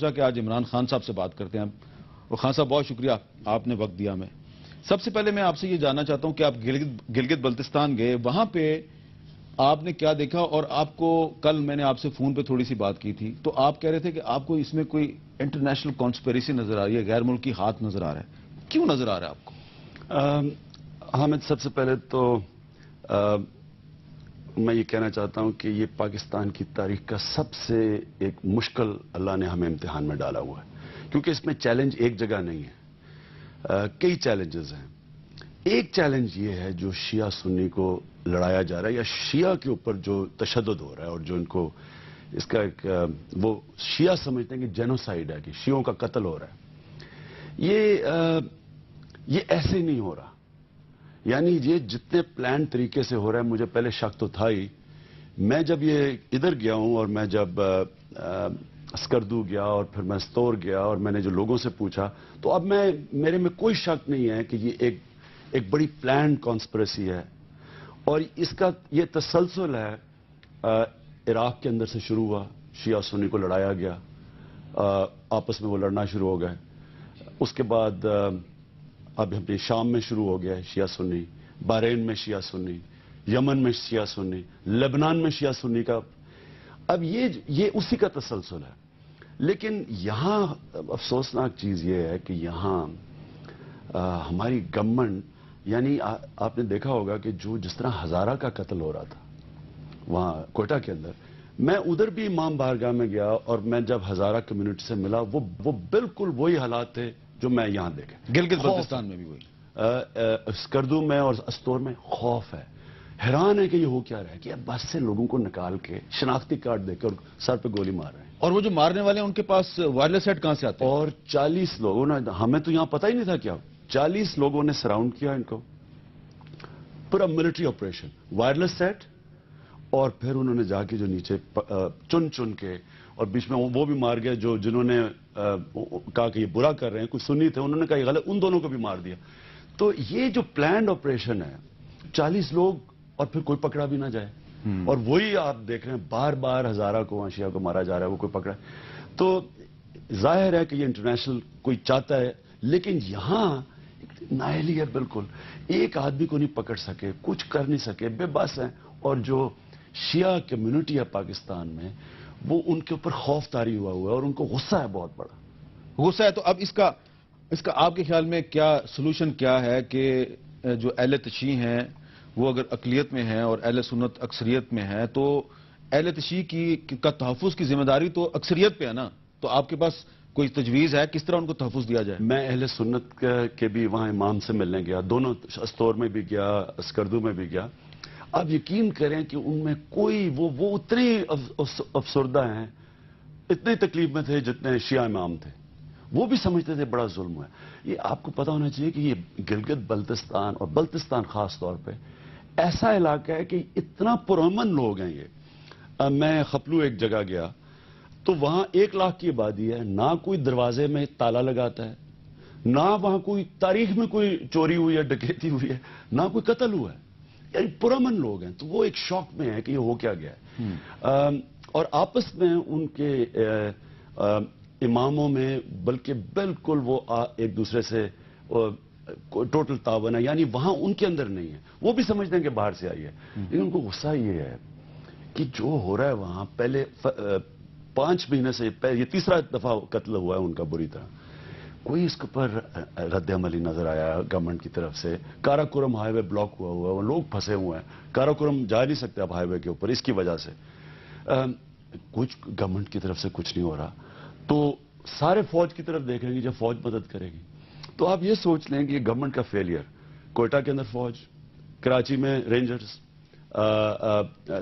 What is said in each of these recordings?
سوچا کہ آج عمران خان صاحب سے بات کرتے ہیں اور خان صاحب بہت شکریہ آپ نے وقت دیا ہمیں. سب سے پہلے میں آپ سے یہ جاننا چاہتا ہوں کہ آپ گلگت بلتستان گئے, وہاں پہ آپ نے کیا دیکھا؟ اور آپ کو کل میں نے آپ سے فون پہ تھوڑی سی بات کی تھی تو آپ کہہ رہے تھے کہ آپ کو اس میں کوئی انٹرنیشنل کانسپیریسی نظر آ رہی ہے, غیر ملکی ہاتھ نظر آ رہا ہے. کیوں نظر آ رہا ہے آپ کو؟ حامد, سب سے پہلے تو میں یہ کہنا چاہتا ہوں کہ یہ پاکستان کی تاریخ کا سب سے ایک مشکل اللہ نے ہمیں امتحان میں ڈالا ہوا ہے, کیونکہ اس میں چیلنج ایک جگہ نہیں ہے, کئی چیلنجز ہیں. ایک چیلنج یہ ہے جو شیعہ سنی کو لڑایا جا رہا ہے یا شیعہ کے اوپر جو تشدد ہو رہا ہے اور جو ان کو اس کا ایک وہ شیعہ سمجھتے ہیں کہ جینوسائیڈ ہے, کہ شیعوں کا قتل ہو رہا ہے. یہ ایسے نہیں ہو رہا, یعنی یہ جتنے پلان طریقے سے ہو رہا ہے. مجھے پہلے شک تو تھا ہی. میں جب یہ ادھر گیا ہوں اور میں جب اسکردو گیا اور پھر میں استور گیا اور میں نے جو لوگوں سے پوچھا تو اب میرے میں کوئی شک نہیں ہے کہ یہ ایک بڑی پلان کانسپریسی ہے. اور اس کا یہ تسلسل ہے, عراق کے اندر سے شروع ہوا, شیعہ سنی کو لڑایا گیا, آپس میں وہ لڑنا شروع ہو گئے. اس کے بعد اب اپنی شام میں شروع ہو گیا ہے شیعہ سنی, بحرین میں شیعہ سنی, یمن میں شیعہ سنی, لبنان میں شیعہ سنی کا. اب یہ اسی کا تسلسل ہے. لیکن یہاں افسوسناک چیز یہ ہے کہ یہاں ہماری گورنمنٹ, یعنی آپ نے دیکھا ہوگا کہ جس طرح ہزارہ کا قتل ہو رہا تھا وہاں کوئٹہ کے اندر, میں ادھر بھی امام بارگاہ میں گیا اور میں جب ہزارہ کمیونٹی سے ملا وہ بالکل وہی حالات تھے جو میں یہاں دیکھا. گلگت بلتستان میں بھی وہی, اسکردو میں اور استور میں خوف ہے. حیران ہے کہ یہ ہو کیا رہا ہے کہ اب بس سے لوگوں کو نکال کے شناختی کارڈ دے کے اور سر پہ گولی مار رہے ہیں. اور وہ جو مارنے والے ہیں ان کے پاس وائرلیس سیٹ کہاں سے آتے ہیں؟ اور 40 لوگوں نے, ہمیں تو یہاں پتہ ہی نہیں تھا کیا, 40 لوگوں نے سراؤنڈ کیا ان کو, پورا ملٹری آپریشن, وائرلیس سیٹ. اور پھر انہوں نے جا کے جو نیچے چن کے, اور بیچ میں وہ بھی مار گیا جنہوں نے کہا کہ یہ برا کر رہے ہیں, کچھ سنی تھے, انہوں نے کہا یہ غلط, ان دونوں کو بھی مار دیا. تو یہ جو پلانڈ آپریشن ہے, 40 لوگ اور پھر کوئی پکڑا بھی نہ جائے. اور وہی آپ دیکھ رہے ہیں بار بار ہزارہ کو شیعہ کو مارا جا رہا ہے, وہ کوئی پکڑا. تو ظاہر ہے کہ یہ انٹرنیشنل کوئی چاہتا ہے, لیکن یہاں نااہلی ہے بالکل. ایک آدمی کو نہیں پکڑ سکے, کچھ کر نہیں سکے, بے بس ہیں. اور جو شیعہ کمیونٹی ہے پاکستان میں, وہ ان کے اوپر خوف طاری ہوا ہے اور ان کو غصہ ہے, بہت بڑا غصہ ہے. تو اب اس کا آپ کے خیال میں کیا سلوشن کیا ہے کہ جو اہل تشیع ہیں وہ اگر اقلیت میں ہیں اور اہل سنت اکثریت میں ہیں, تو اہل تشیع کا تحفظ کی ذمہ داری تو اکثریت پہ ہے نا, تو آپ کے پاس کوئی تجویز ہے کس طرح ان کو تحفظ دیا جائے؟ میں اہل سنت کے بھی وہاں امام سے ملنے گیا, دونوں استور میں بھی گیا, اسکردو میں بھی گیا. اب یقین کریں کہ ان میں کوئی وہ اتنے افسردہ ہیں, اتنے تکلیف میں تھے جتنے شیعہ امام تھے. وہ بھی سمجھتے تھے بڑا ظلم ہے. یہ آپ کو پتا ہونا چاہیے کہ یہ گلگت بلتستان اور بلتستان خاص طور پہ ایسا علاقہ ہے کہ اتنا پرامن لوگ ہیں یہ. میں خپلو ایک جگہ گیا تو وہاں 1 لاکھ کی آبادی ہے, نہ کوئی دروازے میں تالا لگاتا ہے, نہ وہاں کوئی تاریخ میں کوئی چوری ہوئی ہے, ڈکیتی ہوئی ہے, نہ کوئی قتل ہوا ہے. یعنی پرامن لوگ ہیں. تو وہ ایک شوق میں ہے کہ یہ ہو کیا گیا ہے. اور آپس میں ان کے اماموں میں بلکہ بالکل وہ ایک دوسرے سے ٹوٹل تعاون ہے, یعنی وہاں ان کے اندر نہیں ہے. وہ بھی سمجھتے ہیں کہ باہر سے آئی ہے, لیکن ان کو غصہ یہ ہے کہ جو ہو رہا ہے وہاں, پہلے 5 مہینے سے یہ 3را دفعہ قتل ہوا ہے ان کا بری طرح. کوئی اس کے اوپر رد عملی نظر آیا گورنمنٹ کی طرف سے. کاراکورم ہائی وے بلاک ہوا ہے, وہ لوگ پھنسے ہوئے ہیں. کاراکورم جا نہیں سکتے اب ہائی وے کے اوپر اس کی وجہ سے. کچھ گورنمنٹ کی طرف سے کچھ نہیں ہو رہا, تو سارے فوج کی طرف دیکھ رہے ہیں جب فوج مدد کرے گی. تو آپ یہ سوچ لیں کہ یہ گورنمنٹ کا فیلئر, کوئٹہ کے اندر فوج, کراچی میں رینجرز,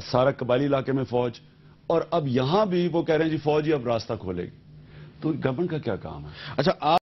سارا قبائلی علاقے میں فوج, اور اب یہاں بھی وہ کہہ رہے ہیں جی فوج ہی اب راستہ کھولے گی. تو گورنمنٹ کا کیا کام ہے؟ اچھا,